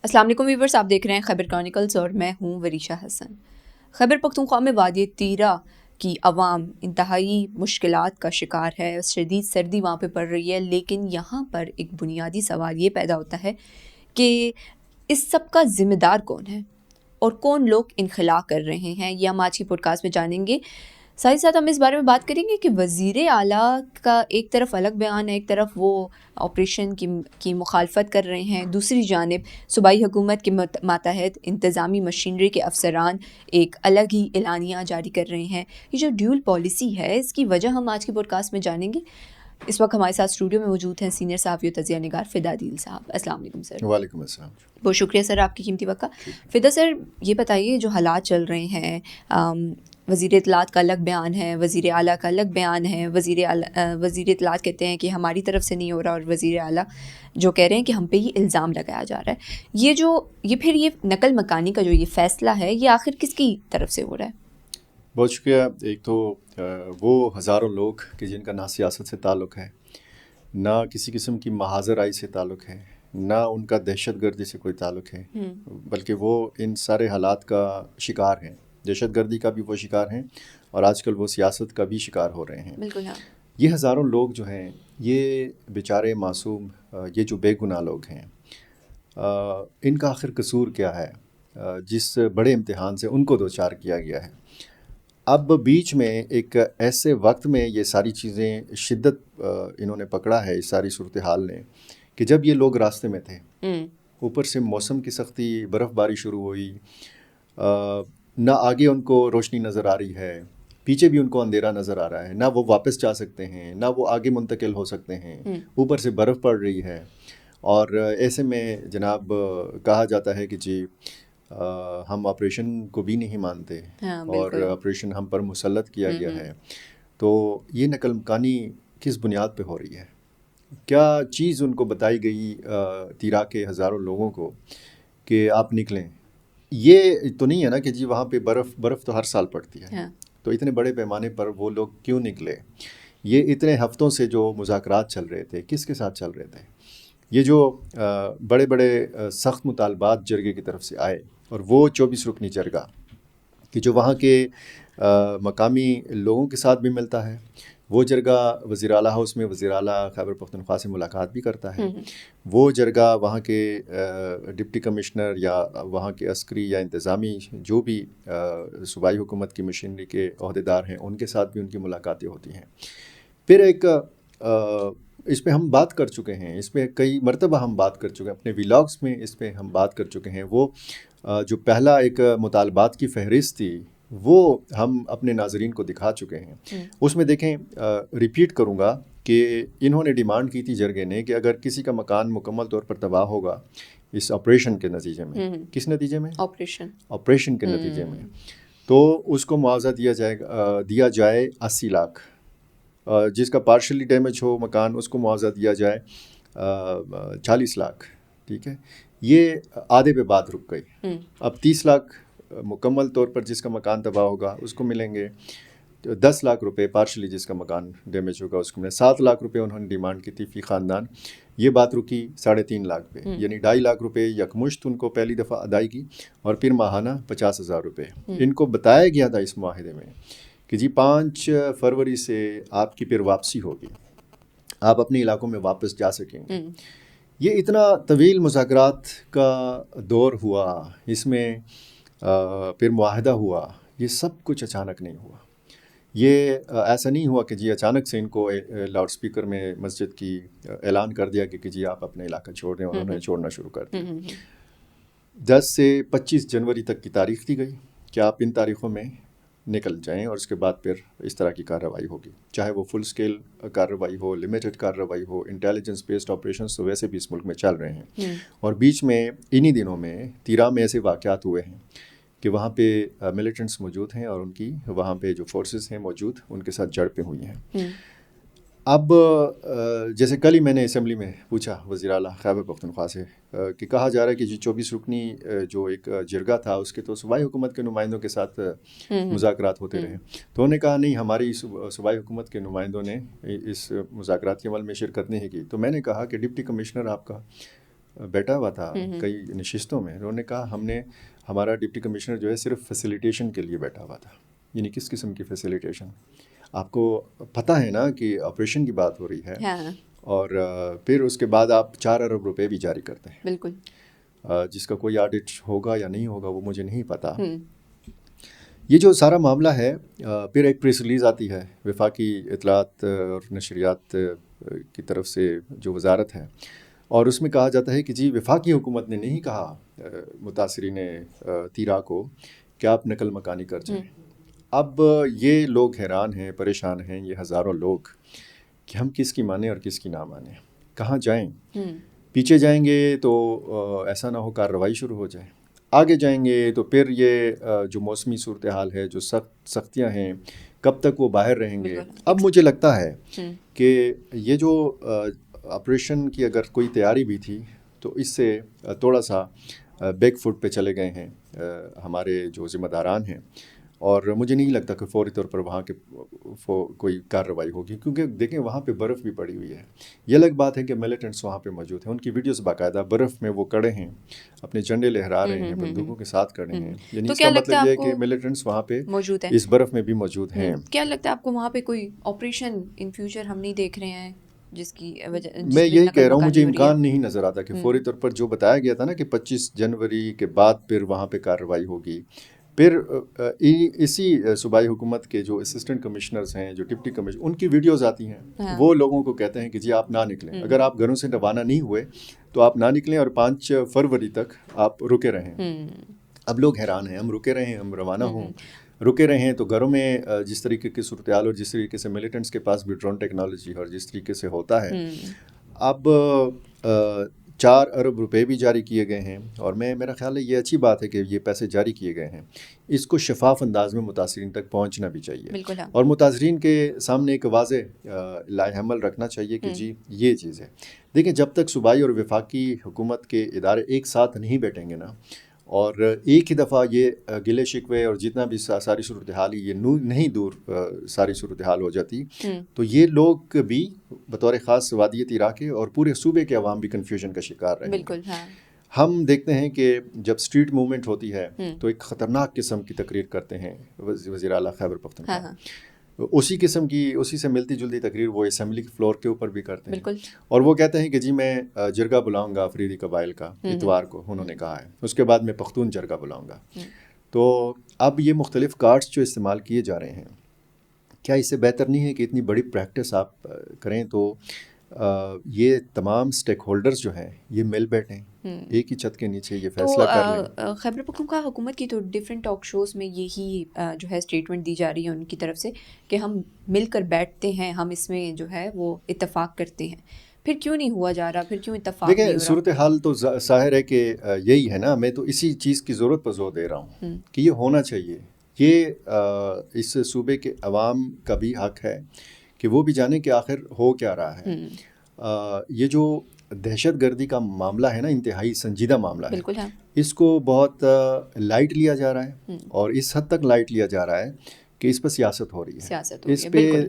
السلام علیکم ویورز، آپ دیکھ رہے ہیں خیبر کرونیکلز اور میں ہوں وریشہ حسن۔ خیبر پختونخوا میں وادی تیرا کی عوام انتہائی مشکلات کا شکار ہے، شدید سردی وہاں پہ پڑ رہی ہے، لیکن یہاں پر ایک بنیادی سوال یہ پیدا ہوتا ہے کہ اس سب کا ذمہ دار کون ہے اور کون لوگ انخلا کر رہے ہیں۔ یہ ہم آج کی پوڈ کاسٹ میں جانیں گے۔ ساتھ ہی ساتھ ہم اس بارے میں بات کریں گے کہ وزیر اعلیٰ کا ایک طرف الگ بیان ہے، ایک طرف وہ آپریشن کی مخالفت کر رہے ہیں، دوسری جانب صوبائی حکومت کے ماتحت انتظامی مشینری کے افسران ایک الگ ہی اعلانیہ جاری کر رہے ہیں۔ یہ جو ڈیول پالیسی ہے، اس کی وجہ ہم آج کی پوڈ کاسٹ میں جانیں گے۔ اس وقت ہمارے ساتھ اسٹوڈیو میں موجود ہیں سینئر صحافی و تجزیہ نگار فدا عدیل صاحب۔ السلام علیکم سر۔ وعلیکم السلام۔ بہت شکریہ سر آپ کی قیمتی وقت کا۔ فدا سر، یہ بتائیے جو حالات چل رہے ہیں، وزیر اطلاعات کا الگ بیان ہے، وزیر اعلیٰ کا الگ بیان ہے۔ وزیر اطلاعات کہتے ہیں کہ ہماری طرف سے نہیں ہو رہا، اور وزیر اعلیٰ جو کہہ رہے ہیں کہ ہم پہ یہ الزام لگایا جا رہا ہے۔ یہ نقل مکانی کا جو یہ فیصلہ ہے، یہ آخر کس کی طرف سے ہو رہا ہے؟ بہت شکریہ۔ ایک تو وہ ہزاروں لوگ کہ جن کا نہ سیاست سے تعلق ہے، نہ کسی قسم کی محاذ رائی سے تعلق ہے، نہ ان کا دہشت گردی سے کوئی تعلق ہے، بلکہ وہ ان سارے حالات کا شکار ہیں۔ دہشت گردی کا بھی وہ شکار ہیں، اور آج کل وہ سیاست کا بھی شکار ہو رہے ہیں۔ بالکل۔ یہ ہزاروں لوگ جو ہیں، یہ بیچارے معصوم، یہ جو بے گناہ لوگ ہیں، ان کا آخر قصور کیا ہے جس بڑے امتحان سے ان کو دوچار کیا گیا ہے؟ اب بیچ میں ایک ایسے وقت میں یہ ساری چیزیں شدت انہوں نے پکڑا ہے، اس ساری صورتحال نے، کہ جب یہ لوگ راستے میں تھے، اوپر سے موسم کی سختی، برف باری شروع ہوئی، نہ آگے ان کو روشنی نظر آ رہی ہے، پیچھے بھی ان کو اندھیرا نظر آ رہا ہے، نہ وہ واپس جا سکتے ہیں، نہ وہ آگے منتقل ہو سکتے ہیں، اوپر سے برف پڑ رہی ہے۔ اور ایسے میں جناب کہا جاتا ہے کہ جی ہم آپریشن کو بھی نہیں مانتے، اور آپریشن ہم پر مسلط کیا گیا ہے۔ تو یہ نقل مکانی کس بنیاد پہ ہو رہی ہے؟ کیا چیز ان کو بتائی گئی تیرا کے ہزاروں لوگوں کو کہ آپ نکلیں؟ یہ تو نہیں ہے نا کہ جی وہاں پہ برف تو ہر سال پڑتی ہے، تو اتنے بڑے پیمانے پر وہ لوگ کیوں نکلے؟ یہ اتنے ہفتوں سے جو مذاکرات چل رہے تھے، کس کے ساتھ چل رہے تھے؟ یہ جو بڑے بڑے سخت مطالبات جرگے کی طرف سے آئے، اور وہ 24 رکنی جرگہ کہ جو وہاں کے مقامی لوگوں کے ساتھ بھی ملتا ہے، وہ جرگہ وزیر اعلیٰ ہاؤس میں وزیر اعلیٰ خیبر پختونخوا سے ملاقات بھی کرتا ہے، وہ جرگہ وہاں کے ڈپٹی کمشنر یا وہاں کے عسکری یا انتظامی جو بھی صوبائی حکومت کی مشینری کے عہدیدار ہیں، ان کے ساتھ بھی ان کی ملاقاتیں ہوتی ہیں۔ پھر ایک اس پہ ہم بات کر چکے ہیں، اس پہ کئی مرتبہ ہم بات کر چکے ہیں، اپنے ولاگس میں اس پہ ہم بات کر چکے ہیں۔ وہ جو پہلا ایک مطالبات کی فہرست تھی، وہ ہم اپنے ناظرین کو دکھا چکے ہیں۔ اس میں دیکھیں، ریپیٹ کروں گا کہ انہوں نے ڈیمانڈ کی تھی جرگے نے کہ اگر کسی کا مکان مکمل طور پر تباہ ہوگا اس آپریشن کے نتیجے میں، کس نتیجے میں؟ آپریشن کے نتیجے میں، تو اس کو معاوضہ دیا جائے 80 لاکھ، جس کا پارشلی ڈیمیج ہو مکان اس کو معاوضہ دیا جائے 40 لاکھ۔ ٹھیک ہے، یہ آدھے پہ بات رک گئی۔ اب 30 لاکھ مکمل طور پر جس کا مکان تباہ ہوگا اس کو ملیں گے، 10 لاکھ روپے پارشلی جس کا مکان ڈیمیج ہوگا اس کو ملیں۔ 7 لاکھ روپے انہوں نے ڈیمانڈ کی تھی فی خاندان۔ یہ بات رکی 3.5 لاکھ پہ، یعنی 2.5 لاکھ روپے یکمشت ان کو پہلی دفعہ ادائیگی، اور پھر ماہانہ 50,000 روپے۔ ان کو بتایا گیا تھا اس معاہدے میں کہ جی 5 فروری سے آپ کی پھر واپسی ہوگی، آپ اپنے علاقوں میں واپس جا سکیں گے۔ یہ اتنا طویل مذاکرات کا دور ہوا، اس میں پھر معاہدہ ہوا، یہ سب کچھ اچانک نہیں ہوا۔ یہ ایسا نہیں ہوا کہ جی اچانک سے ان کو لاؤڈ سپیکر میں مسجد کی اعلان کر دیا کہ جی آپ اپنے علاقہ چھوڑ دیں، اور انہوں نے چھوڑنا شروع کر دیا۔ 10 سے 25 جنوری تک کی تاریخ دی گئی کہ آپ ان تاریخوں میں نکل جائیں، اور اس کے بعد پھر اس طرح کی کارروائی ہوگی، چاہے وہ فل سکیل کارروائی ہو، لمیٹڈ کارروائی ہو، انٹیلیجنس بیسڈ آپریشنز تو ویسے بھی اس ملک میں چل رہے ہیں۔ اور بیچ میں انہی دنوں میں تیرا میں ایسے واقعات ہوئے ہیں کہ وہاں پہ ملیٹنٹس موجود ہیں، اور ان کی وہاں پہ جو فورسز ہیں موجود، ان کے ساتھ جھڑپیں ہوئی ہیں۔ اب جیسے کل ہی میں نے اسمبلی میں پوچھا وزیر اعلیٰ خیبر پختونخوا سے کہ کہا جا رہا ہے کہ جی 24 رکنی جو ایک جرگہ تھا اس کے تو صوبائی حکومت کے نمائندوں کے ساتھ مذاکرات ہوتے رہے، تو انہوں نے کہا نہیں، ہماری صوبائی حکومت کے نمائندوں نے اس مذاکرات کے عمل میں شرکت نہیں کی۔ تو میں نے کہا کہ ڈپٹی کمشنر آپ کا بیٹھا ہوا تھا کئی نشستوں میں، انہوں نے کہا ہمارا ڈپٹی کمشنر جو ہے صرف فیسیلیٹیشن کے لیے بیٹھا ہوا تھا. یعنی کس قسم کی فیسیلیٹیشن؟ آپ کو پتہ ہے نا کہ آپریشن کی بات ہو رہی ہے، اور پھر اس کے بعد آپ 4 ارب روپے بھی جاری کرتے ہیں. بالکل. جس کا کوئی آڈٹ ہوگا یا نہیں ہوگا وہ مجھے نہیں پتا. یہ جو سارا معاملہ ہے، پھر ایک پریس ریلیز آتی ہے وفاقی اطلاعات اور نشریات کی طرف سے جو وزارت ہے، اور اس میں کہا جاتا ہے کہ جی وفاقی حکومت نے نہیں کہا متاثرین تیرا کو کہ آپ نقل مکانی کر جائیں. اب یہ لوگ حیران ہیں، پریشان ہیں، یہ ہزاروں لوگ، کہ ہم کس کی مانیں اور کس کی نہ مانیں، کہاں جائیں. پیچھے جائیں گے تو ایسا نہ ہو کارروائی شروع ہو جائے، آگے جائیں گے تو پھر یہ جو موسمی صورتحال ہے، جو سختیاں ہیں، کب تک وہ باہر رہیں گے. اب مجھے لگتا ہے کہ یہ جو آپریشن کی اگر کوئی تیاری بھی تھی تو اس سے تھوڑا سا بیک فٹ پہ چلے گئے ہیں ہمارے جو ذمہ داران ہیں، اور مجھے نہیں لگتا کہ فوری طور پر وہاں کے کوئی کارروائی ہوگی، کیونکہ دیکھیں وہاں پہ برف بھی پڑی ہوئی ہے. یہ الگ بات ہے کہ ملیٹنٹس وہاں پہ موجود ہیں، ان کی ویڈیوز باقاعدہ برف میں وہ کڑے ہیں، اپنے جھنڈے لہرا رہے ہیں، بندوقوں کے ساتھ کڑے ہیں. یعنی اس کا مطلب یہ ہے کہ ملیٹنٹس وہاں پہ موجود ہیں، اس برف میں بھی موجود ہیں. کیا لگتا ہے آپ کو وہاں پہ کوئی آپریشن ان فیوچر ہم نہیں دیکھ رہے ہیں جس کی وجہ؟ میں یہی کہہ رہا ہوں، مجھے امکان نہیں نظر آتا کہ فوری طور پر جو بتایا گیا تھا نا کہ 25 جنوری کے بعد پھر وہاں پہ کارروائی ہوگی. پھر اسی صوبائی حکومت کے جو اسسٹنٹ کمشنرز ہیں، جو ڈپٹی کمشنر، ان کی ویڈیوز آتی ہیں، وہ لوگوں کو کہتے ہیں کہ جی آپ نہ نکلیں، اگر آپ گھروں سے روانہ نہیں ہوئے تو آپ نہ نکلیں اور 5 فروری تک آپ رکے رہیں. اب لوگ حیران ہیں، ہم رکے رہیں، ہم روانہ ہوں، رکے رہے ہیں تو گھروں میں جس طریقے کی صورتحال اور جس طریقے سے ملیٹنٹس کے پاس بھی ڈرون ٹیکنالوجی اور جس طریقے سے ہوتا ہے، اب 4 ارب روپے بھی جاری کیے گئے ہیں، اور میرا خیال ہے یہ اچھی بات ہے کہ یہ پیسے جاری کیے گئے ہیں. اس کو شفاف انداز میں متاثرین تک پہنچنا بھی چاہیے، اور متاثرین کے سامنے ایک واضح لائحہ عمل رکھنا چاہیے کہ جی یہ چیز ہے. دیکھیں جب تک صوبائی اور وفاقی حکومت کے ادارے ایک ساتھ نہیں بیٹھیں گے نا، اور ایک ہی دفعہ یہ گلے شکوے اور جتنا بھی ساری صورتحال یہ نہیں دور ساری صورتحال ہو جاتی، تو یہ لوگ بھی بطور خاص وادی تیرا کے اور پورے صوبے کے عوام بھی کنفیوژن کا شکار رہیں گے. بالکل. ہم دیکھتے ہیں کہ جب اسٹریٹ موومنٹ ہوتی ہے تو ایک خطرناک قسم کی تقریر کرتے ہیں وزیر اعلیٰ خیبر پختونخوا، اسی سے ملتی جلتی تقریر وہ اسمبلی کے فلور کے اوپر بھی کرتے ہیں. اور وہ کہتے ہیں کہ جی میں جرگہ بلاؤں گا افریدی قبائل کا اتوار کو، انہوں نے کہا ہے، اس کے بعد میں پختون جرگہ بلاؤں گا. تو اب یہ مختلف کارڈز جو استعمال کیے جا رہے ہیں، کیا اس سے بہتر نہیں ہے کہ اتنی بڑی پریکٹس آپ کریں تو یہ تمام سٹیک ہولڈرز جو ہیں یہ مل بیٹھیں، ایک ہی چھت کے نیچے یہ فیصلہ کر لیں. خیبر پختونخوا حکومت کی تو ڈفرینٹ ٹاک شوز میں یہی جو ہے اسٹیٹمنٹ دی جا رہی ہے ان کی طرف سے کہ ہم مل کر بیٹھتے ہیں، ہم اس میں جو ہے وہ اتفاق کرتے ہیں. پھر کیوں نہیں ہوا جا رہا؟ پھر کیوں اتفاق نہیں ہو رہا؟ دیکھیں صورتحال تو ظاہر ہے کہ یہی ہے نا، میں تو اسی چیز کی ضرورت پر زور دے رہا ہوں کہ یہ ہونا چاہیے. یہ اس صوبے کے عوام کا بھی حق ہے کہ وہ بھی جانیں کہ آخر ہو کیا رہا ہے. یہ جو دہشت گردی کا معاملہ ہے نا، انتہائی سنجیدہ معاملہ ہے، اس کو بہت لائٹ لیا جا رہا ہے، اور اس حد تک لائٹ لیا جا رہا ہے کہ اس پر سیاست ہو رہی ہے.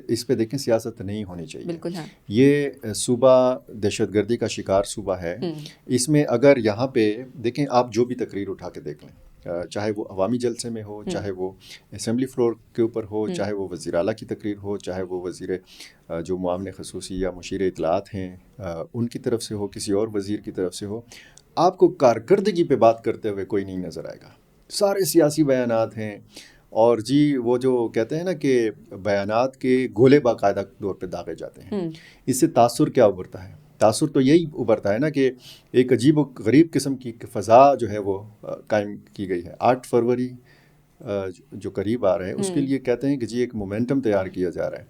اس پہ دیکھیں سیاست نہیں ہونی چاہیے. یہ صوبہ دہشت گردی کا شکار صوبہ ہے. اس میں اگر یہاں پہ دیکھیں آپ جو بھی تقریر اٹھا کے دیکھ لیں، چاہے وہ عوامی جلسے میں ہو، چاہے وہ اسمبلی فلور کے اوپر ہو، چاہے وہ وزیر اعلیٰ کی تقریر ہو، چاہے وہ وزیر جو معاون خصوصی یا مشیر اطلاعات ہیں ان کی طرف سے ہو، کسی اور وزیر کی طرف سے ہو، آپ کو کارکردگی پہ بات کرتے ہوئے کوئی نہیں نظر آئے گا. سارے سیاسی بیانات ہیں، اور جی وہ جو کہتے ہیں نا کہ بیانات کے گولے باقاعدہ طور پہ داغے جاتے ہیں. اس سے تاثر کیا ابھرتا ہے؟ تاثر تو یہی ابھرتا ہے نا کہ ایک عجیب و غریب قسم کی فضا جو ہے وہ قائم کی گئی ہے. 8 فروری جو قریب آ رہا ہے اس کے لیے کہتے ہیں کہ جی ایک مومنٹم تیار کیا جا رہا ہے.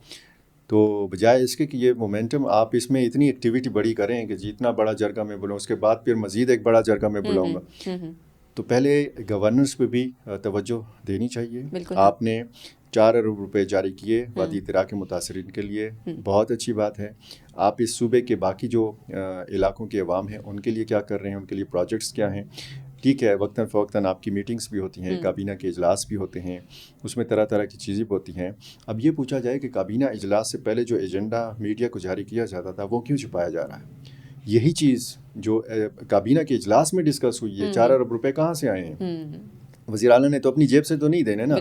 تو بجائے اس کے کہ یہ مومنٹم آپ اس میں اتنی ایکٹیویٹی بڑی کریں کہ جتنا بڑا جرگہ میں بلاؤں، اس کے بعد پھر مزید ایک بڑا جرگہ میں بلاؤں گا، تو پہلے گورننس پہ بھی توجہ دینی چاہیے. آپ نے 4 ارب روپے جاری کیے وادی تیرا کے متاثرین کے لیے، بہت اچھی بات ہے. آپ اس صوبے کے باقی جو علاقوں کے عوام ہیں ان کے لیے کیا کر رہے ہیں، ان کے لیے پروجیکٹس کیا ہیں؟ ٹھیک ہے، وقتاً فوقتاً آپ کی میٹنگز بھی ہوتی ہیں، کابینہ کے اجلاس بھی ہوتے ہیں، اس میں طرح طرح کی چیزیں ہوتی ہیں. اب یہ پوچھا جائے کہ کابینہ اجلاس سے پہلے جو ایجنڈا میڈیا کو جاری کیا جاتا تھا وہ کیوں چھپایا جا رہا ہے؟ یہی چیز جو کابینہ کے اجلاس میں ڈسکس ہوئی ہے 4 ارب روپے کہاں سے آئے ہیں؟ وزیر اعلیٰ نے تو اپنی جیب سے تو نہیں دینے نا،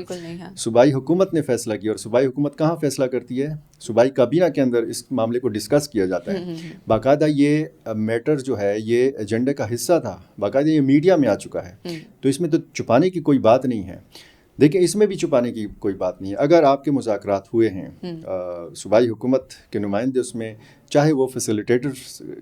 صوبائی حکومت نے فیصلہ کیا، اور صوبائی حکومت کہاں فیصلہ کرتی ہے؟ صوبائی کابینہ کے اندر اس معاملے کو ڈسکس کیا جاتا ہے. باقاعدہ یہ میٹر جو ہے یہ ایجنڈے کا حصہ تھا، باقاعدہ یہ میڈیا میں آ چکا ہے، تو اس میں تو چھپانے کی کوئی بات نہیں ہے. دیکھیں اس میں بھی چھپانے کی کوئی بات نہیں ہے. اگر آپ کے مذاکرات ہوئے ہیں، صوبائی حکومت کے نمائندے اس میں چاہے وہ فیسیلیٹیٹر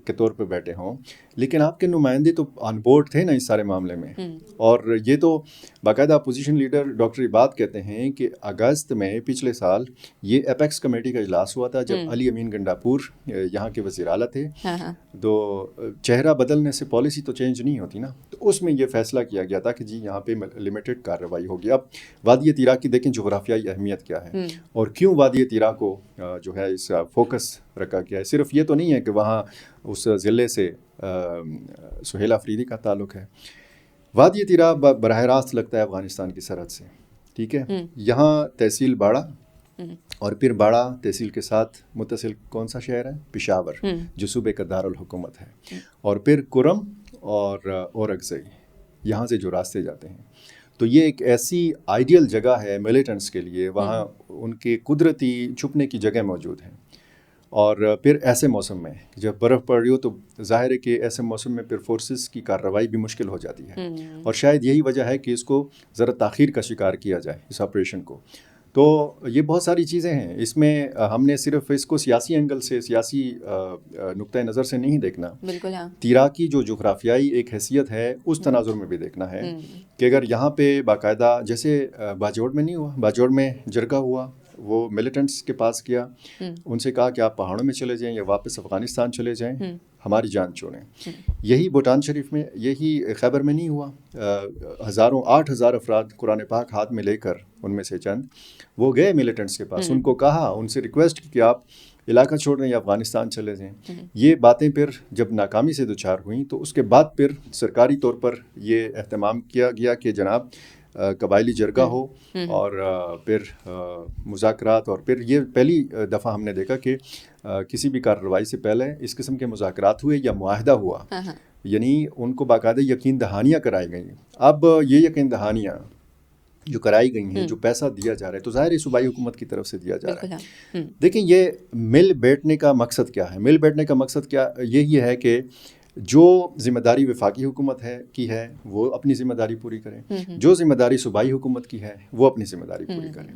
کے طور پہ بیٹھے ہوں، لیکن آپ کے نمائندے تو آن بورڈ تھے نا اس سارے معاملے میں. اور یہ تو باقاعدہ اپوزیشن لیڈر ڈاکٹر عباد کہتے ہیں کہ اگست میں پچھلے سال یہ ایپیکس کمیٹی کا اجلاس ہوا تھا جب علی امین گنڈاپور یہاں کے وزیر اعلیٰ تھے. تو چہرہ بدلنے سے پالیسی تو چینج نہیں ہوتی نا، تو اس میں یہ فیصلہ کیا گیا تھا کہ جی یہاں پہ لمیٹڈ کارروائی ہوگی. اب وادی تیرا کی دیکھیں جغرافیائی اہمیت کیا ہے اور کیوں وادی تیرا کو جو ہے اس کا فوکس رکھا گیا ہے. صرف یہ تو نہیں ہے کہ وہاں اس ضلع سے سہیل آفریدی کا تعلق ہے. وادی تیرا براہ راست لگتا ہے افغانستان کی سرحد سے، ٹھیک ہے. یہاں تحصیل باڑہ اور پھر باڑہ تحصیل کے ساتھ متصل کون سا شہر ہے؟ پشاور، جو صوبے کا دارالحکومت ہے. اور پھر کرم اور اورکزئی، یہاں سے جو راستے جاتے ہیں. تو یہ ایک ایسی آئیڈیل جگہ ہے ملیٹنٹس کے لیے، وہاں ان کے قدرتی چھپنے کی جگہ موجود ہیں. اور پھر ایسے موسم میں جب برف پڑ رہی ہو تو ظاہر ہے کہ ایسے موسم میں پھر فورسز کی کارروائی بھی مشکل ہو جاتی ہے. اور شاید یہی وجہ ہے کہ اس کو ذرا تاخیر کا شکار کیا جائے اس آپریشن کو. تو یہ بہت ساری چیزیں ہیں اس میں. ہم نے صرف اس کو سیاسی اینگل سے، سیاسی نقطۂ نظر سے نہیں دیکھنا. بالکل ہاں. تیرا کی جو جغرافیائی ایک حیثیت ہے اس تناظر میں بھی دیکھنا ہے کہ اگر یہاں پہ باقاعدہ جیسے باجوڑ میں نہیں ہوا، باجوڑ میں جرگہ ہوا، وہ ملیٹنٹس کے پاس گیا، ان سے کہا کہ آپ پہاڑوں میں چلے جائیں یا واپس افغانستان چلے جائیں، ہماری جان چھوڑیں. یہی بھوٹان شریف میں، یہی خیبر میں نہیں ہوا. 8,000 افراد قرآن پاک ہاتھ میں لے کر، ان میں سے چند وہ گئے ملیٹنٹس کے پاس، ان کو کہا، ان سے ریکویسٹ کی کہ آپ علاقہ چھوڑ دیں یا افغانستان چلے جائیں. یہ باتیں پھر جب ناکامی سے دوچار ہوئیں تو اس کے بعد پھر سرکاری طور پر یہ اہتمام کیا گیا کہ جناب قبائلی جرگہ ہو اور پھر مذاکرات. اور پھر یہ پہلی دفعہ ہم نے دیکھا کہ کسی بھی کارروائی سے پہلے اس قسم کے مذاکرات ہوئے یا معاہدہ ہوا، یعنی ان کو باقاعدہ یقین دہانیاں کرائی گئیں. اب یہ یقین دہانیاں جو کرائی گئی ہیں، جو پیسہ دیا جا رہا ہے، تو ظاہر ہے صوبائی حکومت کی طرف سے دیا جا رہا ہے. دیکھیں یہ مل بیٹھنے کا مقصد کیا ہے؟ مل بیٹھنے کا مقصد کیا یہی ہے کہ جو ذمہ داری وفاقی حکومت کی ہے وہ اپنی ذمہ داری پوری کریں، جو ذمہ داری صوبائی حکومت کی ہے وہ اپنی ذمہ داری پوری کریں.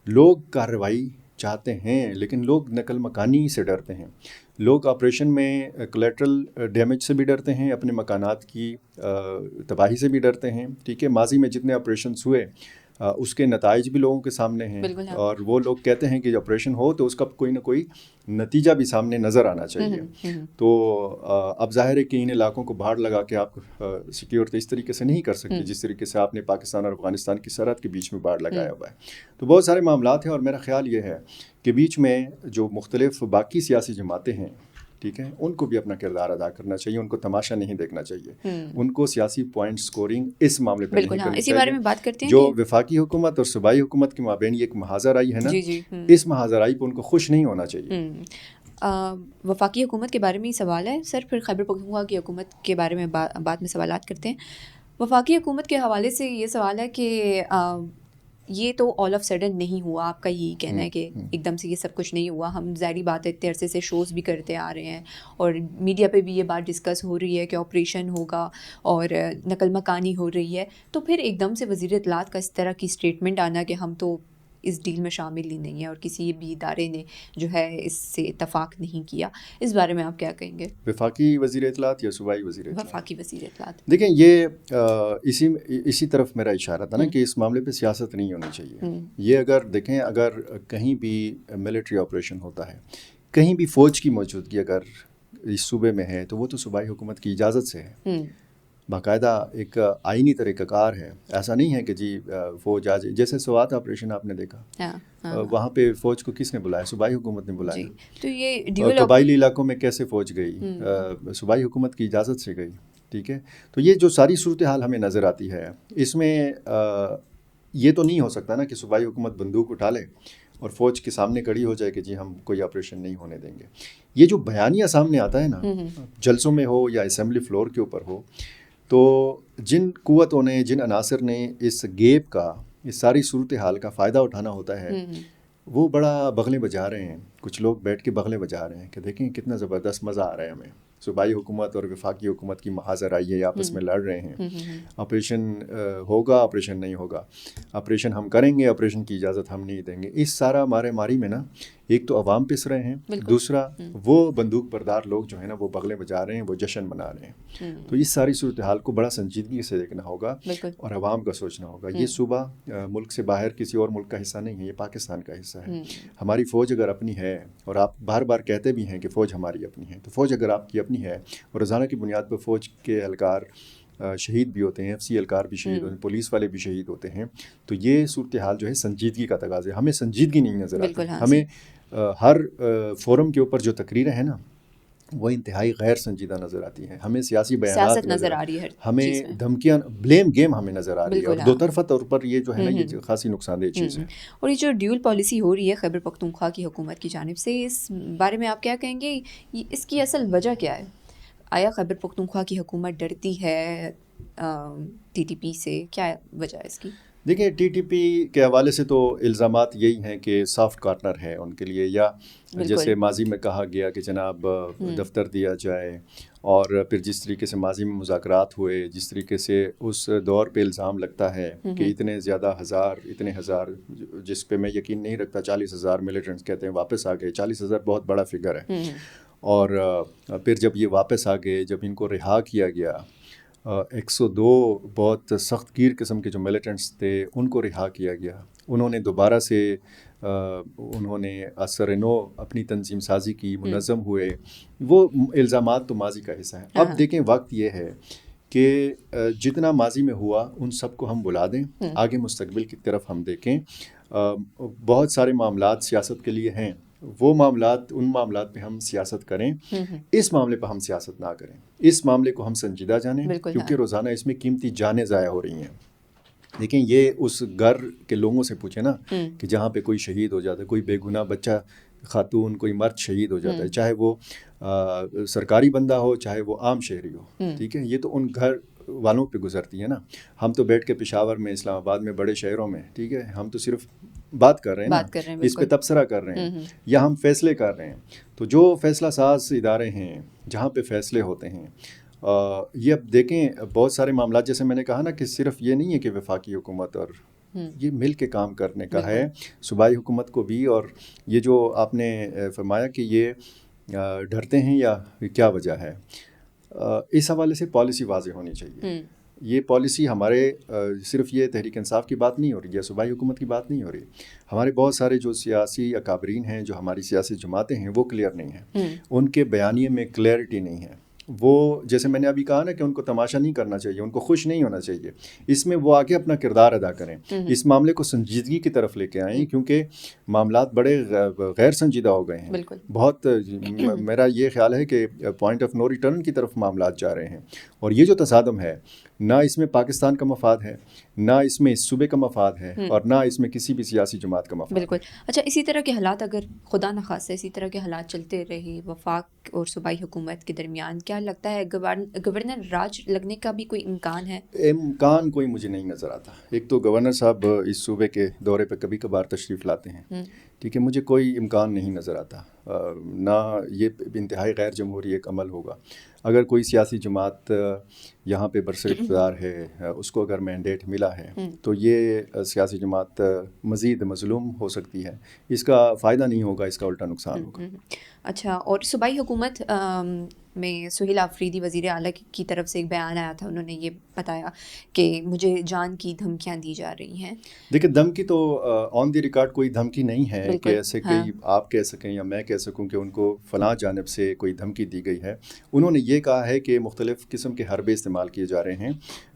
لوگ کارروائی چاہتے ہیں لیکن لوگ نقل مکانی سے ڈرتے ہیں. لوگ آپریشن میں کولیٹرل ڈیمیج سے بھی ڈرتے ہیں، اپنے مکانات کی تباہی سے بھی ڈرتے ہیں. ٹھیک ہے، ماضی میں جتنے آپریشنز ہوئے اس کے نتائج بھی لوگوں کے سامنے ہیں، اور وہ لوگ کہتے ہیں کہ آپریشن ہو تو اس کا کوئی نہ کوئی نتیجہ بھی سامنے نظر آنا چاہیے. تو اب ظاہر ہے کہ ان علاقوں کو بھاڑ لگا کے آپ سیکیورٹی اس طریقے سے نہیں کر سکتے جس طریقے سے آپ نے پاکستان اور افغانستان کی سرحد کے بیچ میں بھاڑ لگایا ہوا ہے. تو بہت سارے معاملات ہیں، اور میرا خیال یہ ہے کہ بیچ میں جو مختلف باقی سیاسی جماعتیں ہیں، ٹھیک ہے، ان کو بھی اپنا کردار ادا کرنا چاہیے. ان کو تماشا نہیں دیکھنا چاہیے، ان کو سیاسی پوائنٹ سکورنگ اس معاملے پہ نہیں کرنی چاہیے. اسی بارے میں بات کرتے ہیں جو وفاقی حکومت اور صوبائی حکومت کے مابین یہ ایک محاذ رائی ہے نا، اس محاذ رائی پہ ان کو خوش نہیں ہونا چاہیے. وفاقی حکومت کے بارے میں ہی سوال ہے سر، پھر خیبر پختونخوا کی حکومت کے بارے میں بعد میں سوالات کرتے ہیں. وفاقی حکومت کے حوالے سے یہ سوال ہے کہ یہ تو آل آف سڈن نہیں ہوا، آپ کا یہی کہنا ہے کہ ایک دم سے یہ سب کچھ نہیں ہوا. ہم ظاہری بات ہے اتنے عرصے سے شوز بھی کرتے آ رہے ہیں اور میڈیا پہ بھی یہ بات ڈسکس ہو رہی ہے کہ آپریشن ہوگا اور نقل مکانی ہو رہی ہے. تو پھر ایک دم سے وزیر اطلاعات کا اس طرح کی اسٹیٹمنٹ آنا کہ ہم تو اس ڈیل میں شامل ہی نہیں ہیں اور کسی بھی ادارے نے جو ہے اس سے اتفاق نہیں کیا، اس بارے میں آپ کیا کہیں گے؟ وفاقی وزیر اطلاعات یا صوبائی وزیر اطلاعات؟ وفاقی وزیر اطلاعات. دیکھیں یہ اسی طرف میرا اشارہ تھا نا کہ اس معاملے پہ سیاست نہیں ہونی چاہیے. یہ اگر دیکھیں، اگر کہیں بھی ملٹری آپریشن ہوتا ہے، کہیں بھی فوج کی موجودگی اگر اس صوبے میں ہے تو وہ تو صوبائی حکومت کی اجازت سے ہے. باقاعدہ ایک آئینی طریقہ کار ہے. ایسا نہیں ہے کہ جی فوج آ جائے. جیسے سوات آپریشن آپ نے دیکھا، وہاں پہ فوج کو کس نے بلایا؟ صوبائی حکومت نے بلایا. تو یہ قبائلی علاقوں میں کیسے فوج گئی؟ صوبائی حکومت کی اجازت سے گئی. ٹھیک ہے، تو یہ جو ساری صورتحال ہمیں نظر آتی ہے، اس میں یہ تو نہیں ہو سکتا نا کہ صوبائی حکومت بندوق اٹھا لے اور فوج کے سامنے کھڑی ہو جائے کہ جی ہم کوئی آپریشن نہیں ہونے دیں گے. یہ جو بیانیہ سامنے آتا ہے نا, جلسوں میں ہو یا اسمبلی فلور کے اوپر ہو, تو جن قوتوں نے, جن عناصر نے اس گیپ کا, اس ساری صورتحال کا فائدہ اٹھانا ہوتا ہے, وہ بڑا بغلیں بجا رہے ہیں. کچھ لوگ بیٹھ کے بغلیں بجا رہے ہیں کہ دیکھیں کتنا زبردست مزہ آ رہا ہے ہمیں. صوبائی حکومت اور وفاقی حکومت کی محاذر آئی ہے, آپس میں لڑ رہے ہیں, آپریشن ہوگا آپریشن نہیں ہوگا, آپریشن ہم کریں گے آپریشن کی اجازت ہم نہیں دیں گے. اس سارا مارے ماری میں نا ایک تو عوام پس رہے ہیں, دوسرا وہ بندوق بردار لوگ جو ہیں نا وہ بغلیں بجا رہے ہیں, وہ جشن منا رہے ہیں. تو اس ساری صورتحال کو بڑا سنجیدگی سے دیکھنا ہوگا اور عوام کا سوچنا ہوگا. یہ صوبہ ملک سے باہر کسی اور ملک کا حصہ نہیں ہے, یہ پاکستان کا حصہ ہے. ہماری فوج اگر اپنی ہے, اور آپ بار بار کہتے بھی ہیں کہ فوج ہماری اپنی ہے, تو فوج اگر آپ کی اپنی ہے اور روزانہ کی بنیاد پر فوج کے اہلکار شہید بھی ہوتے ہیں, FC اہلکار بھی شہید ہوتے ہیں, پولیس والے بھی شہید ہوتے ہیں, تو یہ صورتحال جو ہے سنجیدگی کا تقاضا ہے. ہمیں سنجیدگی نہیں نظر آتی. ہمیں ہر فورم کے اوپر جو تقریریں ہیں نا وہ انتہائی غیر سنجیدہ نظر آتی ہیں. ہمیں سیاسی بیانات نظر آ رہی ہے, ہمیں دھمکیاں, بلیم گیم ہمیں نظر آ رہی ہے, اور دو طرفہ طور پر یہ جو ہے نا یہ خاصی نقصان دہ چیز ہے. اور یہ جو ڈیول پالیسی ہو رہی ہے خیبر پختونخوا کی حکومت کی جانب سے, اس بارے میں آپ کیا کہیں گے؟ اس کی اصل وجہ کیا ہے؟ آیا خیبر پختونخوا کی حکومت ڈرتی ہے TTP سے؟ کیا وجہ ہے اس کی؟ دیکھیں TTP کے حوالے سے تو الزامات یہی ہیں کہ سافٹ کارنر ہے ان کے لیے, یا جیسے ماضی میں کہا گیا کہ جناب دفتر دیا جائے, اور پھر جس طریقے سے ماضی میں مذاکرات ہوئے, جس طریقے سے اس دور پہ الزام لگتا ہے کہ اتنے ہزار, جس پہ میں یقین نہیں رکھتا, 40,000 ملیٹنٹس کہتے ہیں واپس آ گئے. 40,000 بہت بڑا فگر ہے. اور پھر جب یہ واپس آ گئے, جب ان کو رہا کیا گیا, 102 بہت سخت گیر قسم کے جو ملیٹنٹس تھے ان کو رہا کیا گیا. انہوں نے دوبارہ سے انہوں نے اثر نو اپنی تنظیم سازی کی, منظم ہوئے. وہ الزامات تو ماضی کا حصہ ہیں. اب دیکھیں وقت یہ ہے کہ جتنا ماضی میں ہوا ان سب کو ہم بلا دیں, آگے مستقبل کی طرف ہم دیکھیں. بہت سارے معاملات سیاست کے لیے ہیں, وہ معاملات, ان معاملات پہ ہم سیاست کریں. اس معاملے پہ ہم سیاست نہ کریں. اس معاملے کو ہم سنجیدہ جانیں, کیونکہ روزانہ اس میں قیمتی جانیں ضائع ہو رہی ہیں. دیکھیں یہ اس گھر کے لوگوں سے پوچھیں نا کہ جہاں پہ کوئی شہید ہو جاتا ہے, کوئی بے گناہ بچہ, خاتون, کوئی مرد شہید ہو جاتا ہے, چاہے وہ سرکاری بندہ ہو چاہے وہ عام شہری ہو, ٹھیک ہے, یہ تو ان گھر والوں پہ گزرتی ہے نا. ہم تو بیٹھ کے پشاور میں, اسلام آباد میں, بڑے شہروں میں, ٹھیک ہے, ہم تو صرف بات کر رہے ہیں نا, اس پہ تبصرہ کر رہے ہیں یا ہم فیصلے کر رہے ہیں. تو جو فیصلہ ساز ادارے ہیں جہاں پہ فیصلے ہوتے ہیں, یہ اب دیکھیں بہت سارے معاملات, جیسے میں نے کہا نا کہ صرف یہ نہیں ہے کہ وفاقی حکومت اور یہ مل کے کام کرنے کا ہے, صوبائی حکومت کو بھی. اور یہ جو آپ نے فرمایا کہ یہ ڈرتے ہیں یا کیا وجہ ہے, اس حوالے سے پالیسی واضح ہونی چاہیے. یہ پالیسی ہمارے صرف یہ تحریک انصاف کی بات نہیں ہو رہی ہے, صوبائی حکومت کی بات نہیں ہو رہی. ہمارے بہت سارے جو سیاسی اکابرین ہیں, جو ہماری سیاسی جماعتیں ہیں, وہ کلیئر نہیں ہیں. ان کے بیانیے میں کلیئرٹی نہیں ہے. وہ جیسے میں نے ابھی کہا نا کہ ان کو تماشا نہیں کرنا چاہیے, ان کو خوش نہیں ہونا چاہیے. اس میں وہ آگے اپنا کردار ادا کریں, اس معاملے کو سنجیدگی کی طرف لے کے آئیں, کیونکہ معاملات بڑے غیر سنجیدہ ہو گئے ہیں. بہت میرا یہ خیال ہے کہ پوائنٹ آف نو ریٹرن کی طرف معاملات جا رہے ہیں. اور یہ جو تصادم ہے, نہ اس میں پاکستان کا مفاد ہے, نہ اس میں اس صوبے کا مفاد ہے, اور نہ اس میں کسی بھی سیاسی جماعت کا مفاد. بالکل. اچھا, اسی طرح کے حالات اگر خدا نخواستہ اسی طرح کے حالات چلتے رہے وفاق اور صوبائی حکومت کے درمیان, کیا لگتا ہے گورنر راج لگنے کا بھی کوئی امکان ہے؟ امکان کوئی مجھے نہیں نظر آتا. ایک تو گورنر صاحب اس صوبے کے دورے پہ کبھی کبھار تشریف لاتے ہیں, ٹھیک ہے, مجھے کوئی امکان نہیں نظر آتا. نہ یہ انتہائی غیر جمہوری ایک عمل ہوگا. اگر کوئی سیاسی جماعت یہاں پہ برسر اقتدار ہے, اس کو اگر مینڈیٹ ملا ہے, تو یہ سیاسی جماعت مزید مظلوم ہو سکتی ہے. اس کا فائدہ نہیں ہوگا, اس کا الٹا نقصان ہوگا. اچھا, اور صوبائی حکومت میں سہیل آفریدی وزیر اعلیٰ کی طرف سے ایک بیان آیا تھا, انہوں نے یہ بتایا کہ مجھے جان کی دھمکیاں دی جا رہی ہیں. دیکھیں دھمکی تو آن دی ریکارڈ کوئی دھمکی نہیں ہے کہ ایسے کہ آپ کہہ سکیں یا میں کہہ سکوں کہ ان کو فلاں جانب سے کوئی دھمکی دی گئی ہے. انہوں نے یہ کہا ہے کہ مختلف قسم کے حربے استعمال کیے جا رہے ہیں.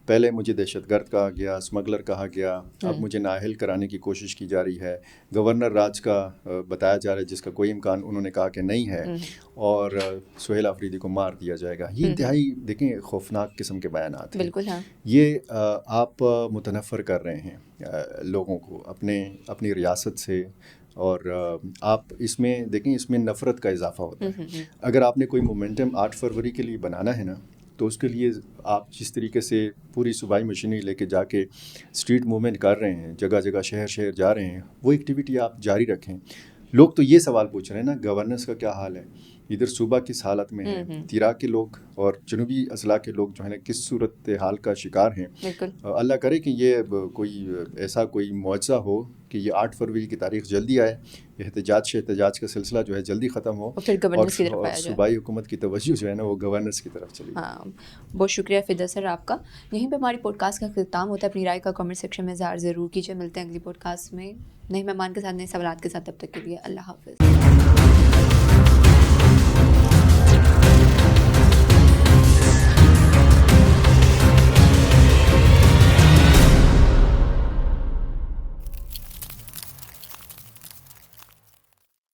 پہلے مجھے دہشت گرد کہا گیا, اسمگلر کہا گیا, اب مجھے نااہل کرانے کی کوشش کی جا رہی ہے. گورنر راج کا بتایا جا رہا ہے جس کا کوئی امکان انہوں نے کہا کہ نہیں ہے, اور سہیل آفریدی کو مار دیا جائے گا. یہ انتہائی دیکھیں خوفناک قسم کے بیانات ہیں. بالکل. یہ آپ متنفر کر رہے ہیں لوگوں کو اپنی ریاست سے, اور آپ اس میں دیکھیں اس میں نفرت کا اضافہ ہوتا ہے. اگر آپ نے کوئی مومنٹم 8 فروری کے لیے بنانا ہے نا تو اس کے لیے آپ جس طریقے سے پوری صوبائی مشینری لے کے جا کے اسٹریٹ موومنٹ کر رہے ہیں, جگہ جگہ شہر شہر جا رہے ہیں, وہ ایکٹیویٹی آپ جاری رکھیں. لوگ تو یہ سوال پوچھ رہے ہیں نا گورننس کا کیا حال ہے, ادھر صوبہ کس حالت میں ہے, تیرا کے لوگ اور جنوبی اضلاع کے لوگ جو ہے نا کس صورت حال کا شکار ہیں. اللہ کرے کہ یہ کوئی ایسا کوئی معجزہ ہو کہ یہ 8 فروری کی تاریخ جلدی آئے, احتجاج کا سلسلہ جو ہے جلدی ختم ہو اور صوبائی حکومت کی توجہ جو ہے نا وہ گورننس کی طرف چلی. ہاں, بہت شکریہ فدا سر آپ کا. یہیں پہ ہماری پوڈ کاسٹ کا اختتام ہوتا ہے. اپنی رائے کا کامنٹ سیکشن میں اظہار ضرور کیجیے. ملتے ہیں اگلی پوڈ کاسٹ میں نئے مہمان کے ساتھ, نئے سوالات کے ساتھ. تب تک کے لیے اللہ حافظ.